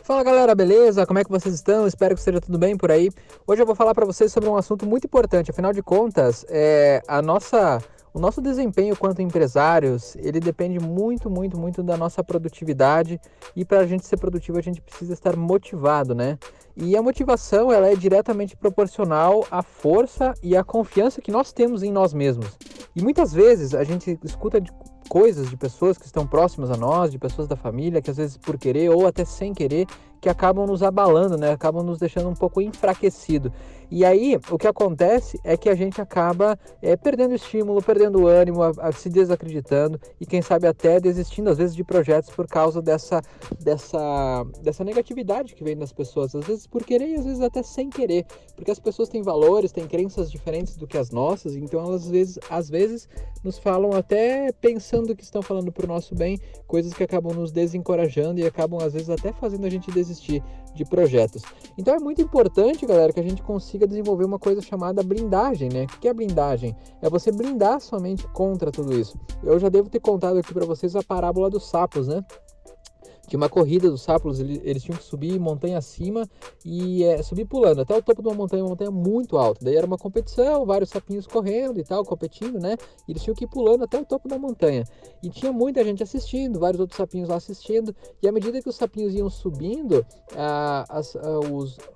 Fala galera, beleza? Como é que vocês estão? Espero que esteja tudo bem por aí. Hoje eu vou falar para vocês sobre um assunto muito importante. Afinal de contas, o nosso desempenho quanto empresários, ele depende muito da nossa produtividade. E para a gente ser produtivo, a gente precisa estar motivado, né? E a motivação, ela é diretamente proporcional à força e à confiança que nós temos em nós mesmos. E muitas vezes a gente escuta de coisas de pessoas que estão próximas a nós, de pessoas da família, que às vezes por querer ou até sem querer, que acabam nos abalando, né? Acabam nos deixando um pouco enfraquecido. E aí, o que acontece é que a gente acaba perdendo estímulo, perdendo ânimo, se desacreditando e quem sabe até desistindo às vezes de projetos por causa dessa negatividade que vem das pessoas, às vezes por querer e às vezes até sem querer, porque as pessoas têm valores, têm crenças diferentes do que as nossas, então elas às vezes nos falam até pensando que estão falando para o nosso bem, coisas que acabam nos desencorajando e acabam às vezes até fazendo a gente desistir de projetos. Então é muito importante, galera, que a gente consiga desenvolver uma coisa chamada blindagem, né? O que é blindagem? É você blindar sua mente contra tudo isso. Eu já devo ter contado aqui para vocês a parábola dos sapos, né? Tinha uma corrida dos sapos, eles tinham que subir montanha acima e subir pulando até o topo de uma montanha muito alta. Daí era uma competição, vários sapinhos correndo e tal, competindo, né? E eles tinham que ir pulando até o topo da montanha. E tinha muita gente assistindo, vários outros sapinhos lá assistindo. E à medida que os sapinhos iam subindo,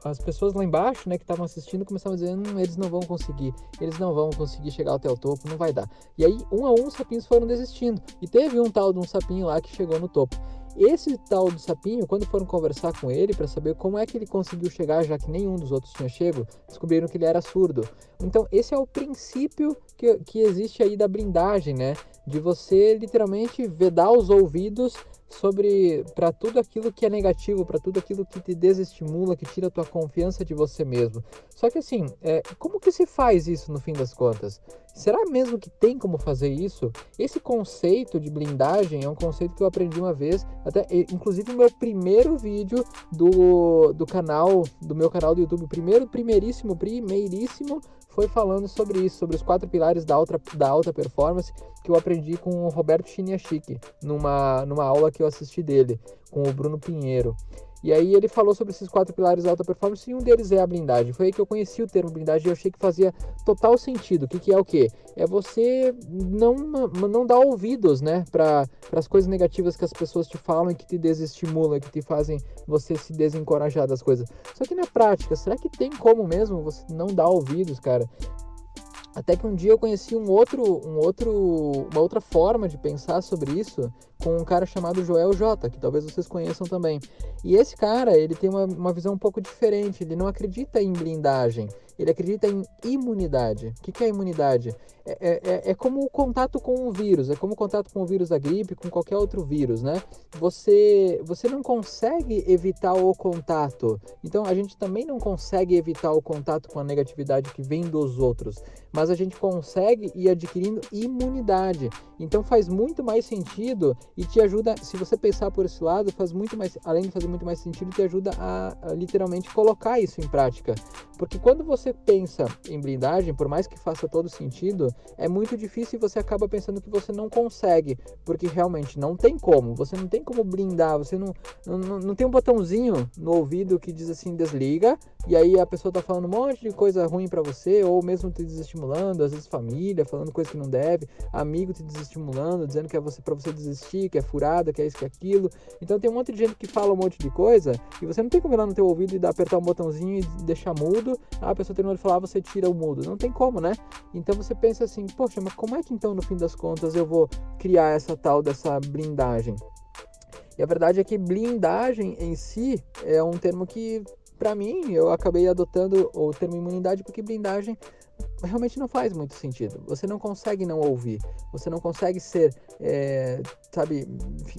as pessoas lá embaixo, né, que estavam assistindo, começavam a dizer: eles não vão conseguir chegar até o topo, não vai dar. E aí, um a um, os sapinhos foram desistindo. E teve um tal de um sapinho lá que chegou no topo. Esse tal do sapinho, quando foram conversar com ele para saber como é que ele conseguiu chegar, já que nenhum dos outros tinha chego, descobriram que ele era surdo. Então, esse é o princípio que existe aí da blindagem, né? De você literalmente vedar os ouvidos para tudo aquilo que é negativo, para tudo aquilo que te desestimula, que tira a tua confiança de você mesmo. Só que assim, como que se faz isso no fim das contas? Será mesmo que tem como fazer isso? Esse conceito de blindagem é um conceito que eu aprendi uma vez, até inclusive o meu primeiro vídeo do meu canal do YouTube, o primeiríssimo, foi falando sobre isso, sobre os 4 pilares da alta performance, que eu aprendi com o Roberto Chiniachik, numa aula que eu assisti dele, com o Bruno Pinheiro. E aí ele falou sobre esses 4 pilares da alta performance e um deles é a blindagem. Foi aí que eu conheci o termo blindagem e eu achei que fazia total sentido. O que é o quê? É você não dar ouvidos, né, para as coisas negativas que as pessoas te falam e que te desestimulam, que te fazem você se desencorajar das coisas. Só que na prática, será que tem como mesmo você não dar ouvidos, cara? Até que um dia eu conheci uma outra forma de pensar sobre isso com um cara chamado Joel J, que talvez vocês conheçam também. E esse cara, ele tem uma visão um pouco diferente, ele não acredita em blindagem, ele acredita em imunidade. O que é imunidade? É como o contato com o vírus, é como o contato com o vírus da gripe, com qualquer outro vírus, né? Você não consegue evitar o contato, então a gente também não consegue evitar o contato com a negatividade que vem dos outros, mas a gente consegue ir adquirindo imunidade. Então faz muito mais sentido e te ajuda, se você pensar por esse lado, além de fazer muito mais sentido, te ajuda a literalmente colocar isso em prática. Porque quando você pensa em blindagem, por mais que faça todo sentido, é muito difícil e você acaba pensando que você não consegue, porque realmente não tem como, você não tem como blindar, você não tem um botãozinho no ouvido que diz assim, desliga, e aí a pessoa tá falando um monte de coisa ruim para você, ou mesmo te desestimulando, às vezes família, falando coisa que não deve, amigo te desestimulando, dizendo que é para você desistir, que é furada, que é isso, que é aquilo. Então tem um monte de gente que fala um monte de coisa, e você não tem como ir lá no teu ouvido e apertar um botãozinho e deixar mudo, a pessoa terminou de falar, você tira o mudo. Não tem como, né? Então você pensa assim, poxa, mas como é que então no fim das contas eu vou criar dessa blindagem? E a verdade é que blindagem em si é um termo que, para mim, eu acabei adotando o termo imunidade porque blindagem realmente não faz muito sentido. Você não consegue não ouvir, você não consegue ser, sabe,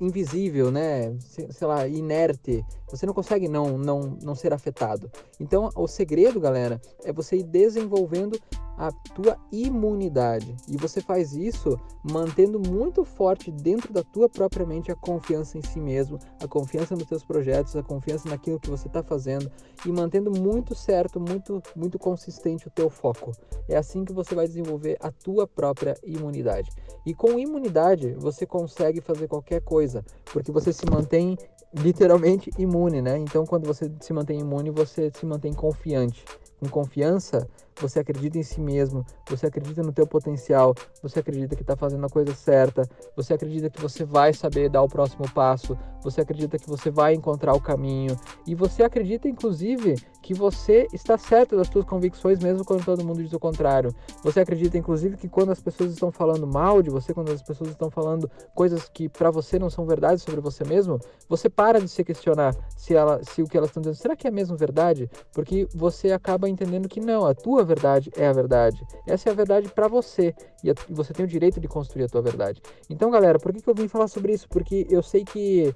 invisível, né? Sei lá, inerte. Você não consegue não ser afetado. Então, o segredo, galera, é você ir desenvolvendo a tua imunidade. E você faz isso mantendo muito forte dentro da tua própria mente a confiança em si mesmo, a confiança nos teus projetos, a confiança naquilo que você está fazendo e mantendo muito certo, muito consistente o teu foco. É assim que você vai desenvolver a tua própria imunidade. E com imunidade você consegue fazer qualquer coisa, porque você se mantém literalmente imune, né? Então, quando você se mantém imune, você se mantém confiante. Com confiança, você acredita em si mesmo, você acredita no teu potencial, você acredita que está fazendo a coisa certa, você acredita que você vai saber dar o próximo passo, você acredita que você vai encontrar o caminho e você acredita, inclusive, que você está certo das suas convicções mesmo quando todo mundo diz o contrário. Você acredita, inclusive, que quando as pessoas estão falando mal de você, quando as pessoas estão falando coisas que para você não são verdades sobre você mesmo, você para de se questionar se o que elas estão dizendo, será que é mesmo verdade? Porque você acaba entendendo que não, a tua verdade é a verdade. Essa é a verdade para você e você tem o direito de construir a tua verdade. Então, galera, por que eu vim falar sobre isso? Porque eu sei que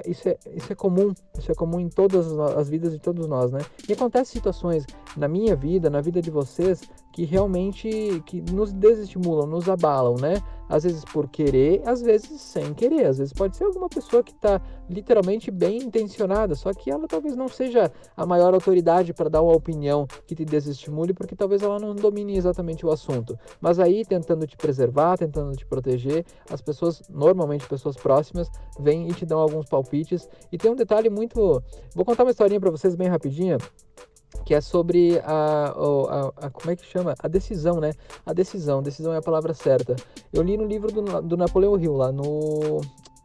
isso é comum em todas as vidas de todos nós, né? E acontece situações na minha vida, na vida de vocês, que realmente que nos desestimulam, nos abalam, né? Às vezes por querer, às vezes sem querer. Às vezes pode ser alguma pessoa que está literalmente bem intencionada, só que ela talvez não seja a maior autoridade para dar uma opinião que te desestimule, porque talvez ela não domine exatamente o assunto. Mas aí, tentando te preservar, tentando te proteger, as pessoas, normalmente pessoas próximas, vêm e te dão alguns palpites. E tem um detalhe muito... Vou contar uma historinha para vocês bem rapidinha, que é sobre como é que chama? A decisão, né? Decisão é a palavra certa. Eu li no livro do Napoleão Hill, lá no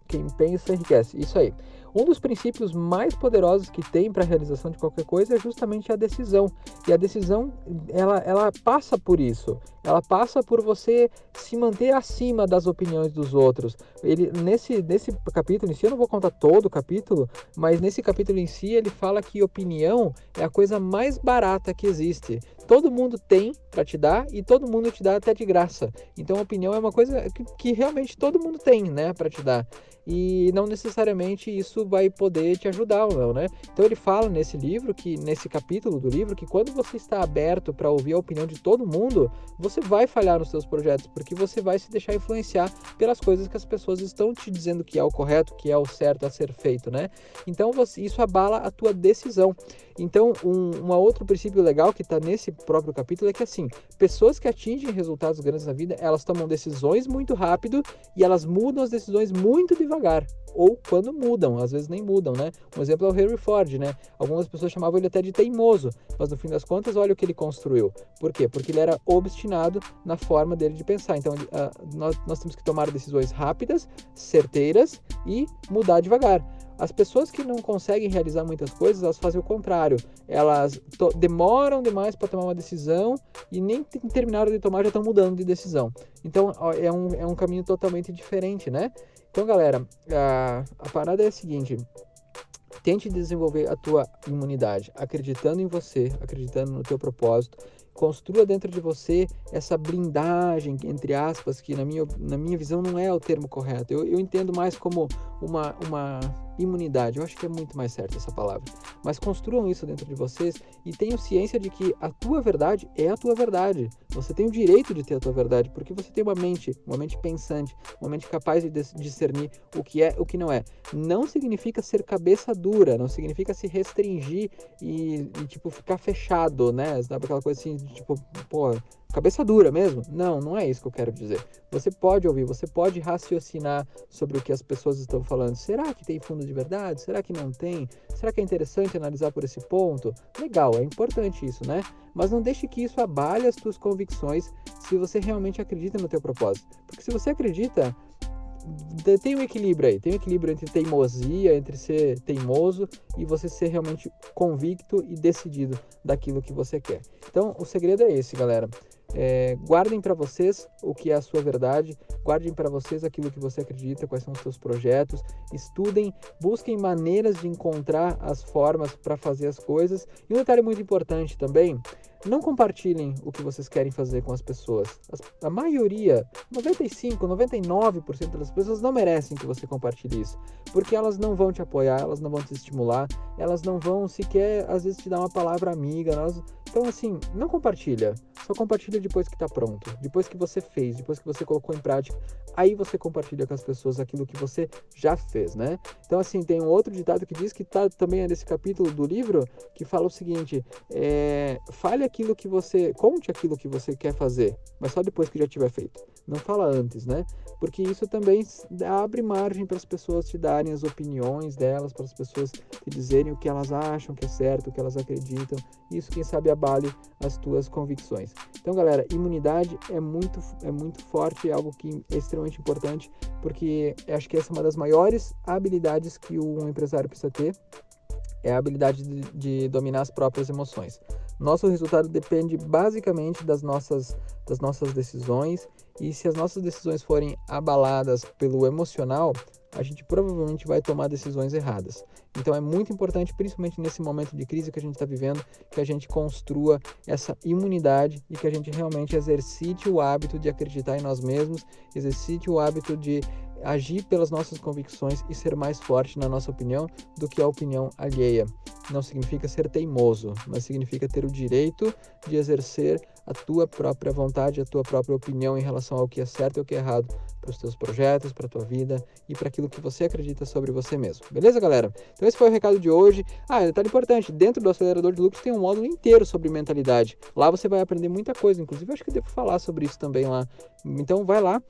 Quem Pensa Enriquece, isso aí. Um dos princípios mais poderosos que tem para a realização de qualquer coisa é justamente a decisão. E a decisão, ela passa por isso. Ela passa por você se manter acima das opiniões dos outros. Nesse capítulo em si, eu não vou contar todo o capítulo, mas nesse capítulo em si, ele fala que opinião é a coisa mais barata que existe. Todo mundo tem para te dar e todo mundo te dá até de graça. Então, opinião é uma coisa que realmente todo mundo tem, né, para te dar. E não necessariamente isso vai poder te ajudar ou não, né? Então ele fala nesse capítulo do livro, que quando você está aberto para ouvir a opinião de todo mundo, você vai falhar nos seus projetos, porque você vai se deixar influenciar pelas coisas que as pessoas estão te dizendo que é o correto, que é o certo a ser feito, né? Então isso abala a tua decisão. Então, um outro princípio legal que está nesse próprio capítulo é que, assim, pessoas que atingem resultados grandes na vida, elas tomam decisões muito rápido e elas mudam as decisões muito devagar. Ou quando mudam, às vezes nem mudam, né? Um exemplo é o Henry Ford, né? Algumas pessoas chamavam ele até de teimoso, mas no fim das contas, olha o que ele construiu. Por quê? Porque ele era obstinado na forma dele de pensar. Então, nós temos que tomar decisões rápidas, certeiras e mudar devagar. As pessoas que não conseguem realizar muitas coisas, elas fazem o contrário. Elas demoram demais para tomar uma decisão e nem terminaram de tomar já estão mudando de decisão. Então, é um caminho totalmente diferente, né? Então, galera, a parada é a seguinte: tente desenvolver a tua imunidade, acreditando em você, acreditando no teu propósito. Construa dentro de você essa blindagem, entre aspas, que na minha visão não é o termo correto. Eu entendo mais como uma imunidade. Eu acho que é muito mais certa essa palavra. Mas construam isso dentro de vocês e tenham ciência de que a tua verdade é a tua verdade. Você tem o direito de ter a tua verdade, porque você tem uma mente pensante, uma mente capaz de discernir o que é, o que não é. Não significa ser cabeça dura, não significa se restringir e tipo, ficar fechado, né? Sabe aquela coisa assim, tipo, pô, cabeça dura mesmo? Não é isso que eu quero dizer. Você pode ouvir, você pode raciocinar sobre o que as pessoas estão falando. Será que tem fundo de verdade? Será que não tem? Será que é interessante analisar por esse ponto? Legal, é importante isso, né? Mas não deixe que isso abale as tuas convicções se você realmente acredita no teu propósito. Porque se você acredita, tem um equilíbrio aí, tem um equilíbrio entre teimosia, entre ser teimoso e você ser realmente convicto e decidido daquilo que você quer. Então, o segredo é esse, galera. Guardem para vocês o que é a sua verdade, guardem para vocês aquilo que você acredita, quais são os seus projetos, estudem, busquem maneiras de encontrar as formas para fazer as coisas. E um detalhe muito importante também: não compartilhem o que vocês querem fazer com as pessoas. A maioria, 95%, 99% das pessoas não merecem que você compartilhe isso, porque elas não vão te apoiar, elas não vão te estimular, elas não vão sequer, às vezes, te dar uma palavra amiga. Então, assim, não compartilha. Só compartilha depois que está pronto, depois que você fez, depois que você colocou em prática. Aí você compartilha com as pessoas aquilo que você já fez, né? Então, assim, tem um outro ditado que diz, que tá também nesse capítulo do livro, que fala o seguinte: conte aquilo que você quer fazer, mas só depois que já tiver feito. não fala antes, né? Porque isso também abre margem para as pessoas te darem as opiniões delas, para as pessoas te dizerem o que elas acham que é certo, o que elas acreditam. Isso, quem sabe, abale as tuas convicções. Então, galera, imunidade é muito forte, é algo que é extremamente importante, porque acho que essa é uma das maiores habilidades que um empresário precisa ter, é a habilidade de dominar as próprias emoções. Nosso resultado depende basicamente das nossas decisões, e se as nossas decisões forem abaladas pelo emocional, a gente provavelmente vai tomar decisões erradas. Então é muito importante, principalmente nesse momento de crise que a gente está vivendo, que a gente construa essa imunidade e que a gente realmente exercite o hábito de acreditar em nós mesmos, exercite o hábito de agir pelas nossas convicções e ser mais forte na nossa opinião do que a opinião alheia. Não significa ser teimoso, mas significa ter o direito de exercer a tua própria vontade, a tua própria opinião em relação ao que é certo e o que é errado para os teus projetos, para a tua vida e para aquilo que você acredita sobre você mesmo. Beleza, galera? Então esse foi o recado de hoje. Detalhe importante, dentro do Acelerador de Lucros tem um módulo inteiro sobre mentalidade. Lá você vai aprender muita coisa, inclusive eu acho que eu devo falar sobre isso também lá. Então vai lá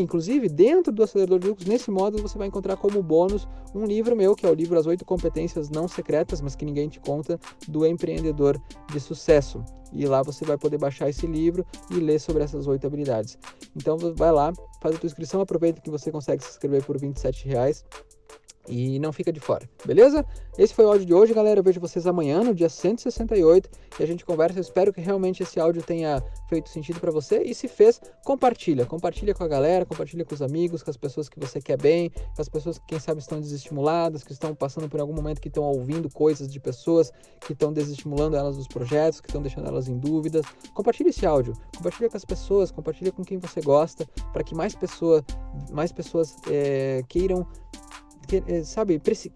inclusive dentro do Acelerador de Lucros, nesse módulo você vai encontrar como bônus um livro meu, que é o livro As 8 Competências Não Secretas, mas que ninguém te conta, do empreendedor de sucesso. E lá você vai poder baixar esse livro e ler sobre essas 8 habilidades. Então vai lá, faz a tua inscrição, aproveita que você consegue se inscrever por R$27 e não fica de fora, beleza? Esse foi o áudio de hoje, galera. Eu vejo vocês amanhã, no dia 168, e a gente conversa. Eu espero que realmente esse áudio tenha feito sentido para você, e se fez, compartilha com a galera, compartilha com os amigos, com as pessoas que você quer bem, com as pessoas que, quem sabe, estão desestimuladas, que estão passando por algum momento, que estão ouvindo coisas de pessoas que estão desestimulando elas dos projetos, que estão deixando elas em dúvidas. Compartilha esse áudio, compartilha com as pessoas, compartilha com quem você gosta, para que mais pessoas queiram,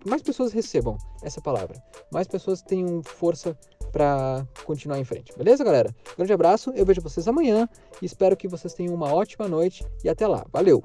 mais pessoas recebam essa palavra, mais pessoas tenham força para continuar em frente, beleza, galera? Grande abraço, eu vejo vocês amanhã e espero que vocês tenham uma ótima noite e até lá, valeu!